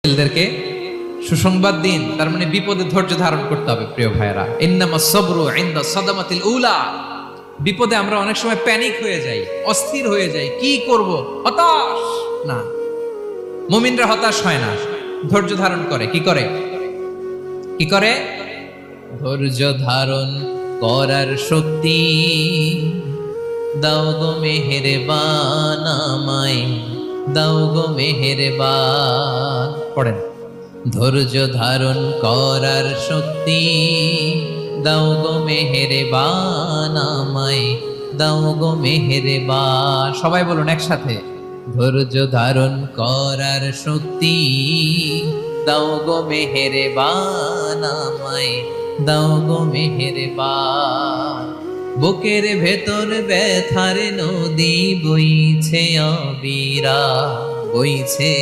ছেলেদেরকে সুসংবাদ দিন, তার মানে বিপদে ধৈর্য ধারণ করতে হবে। প্রিয় ভাইয়েরা, ইন্নামাস সাবরু ইনদা সাদামাতিল উলা। বিপদে আমরা অনেক সময় প্যানিক হয়ে যাই, অস্থির হয়ে যাই, কি করব, হতাশ। না, মুমিনরা হতাশ হয় না, ধৈর্য ধারণ করে। কি করে? কি করে? ধৈর্য ধারণ করার শক্তি দাও গো মেহেরবান আমায়, দাও গো মেহেরবান। পড়েন, ধৈর্য ধারণ করার শক্তি দাও গো মেহেরবান আমায়, দাও গো মেহেরবান। সবাই বলুন একসাথে, ধৈর্য ধারণ করার শক্তি দাও গো মেহেরবান আমায়, দাও গো মেহেরবান। বুকের ভেতর ব্যথার নদী বইছে অবিরা, বইছে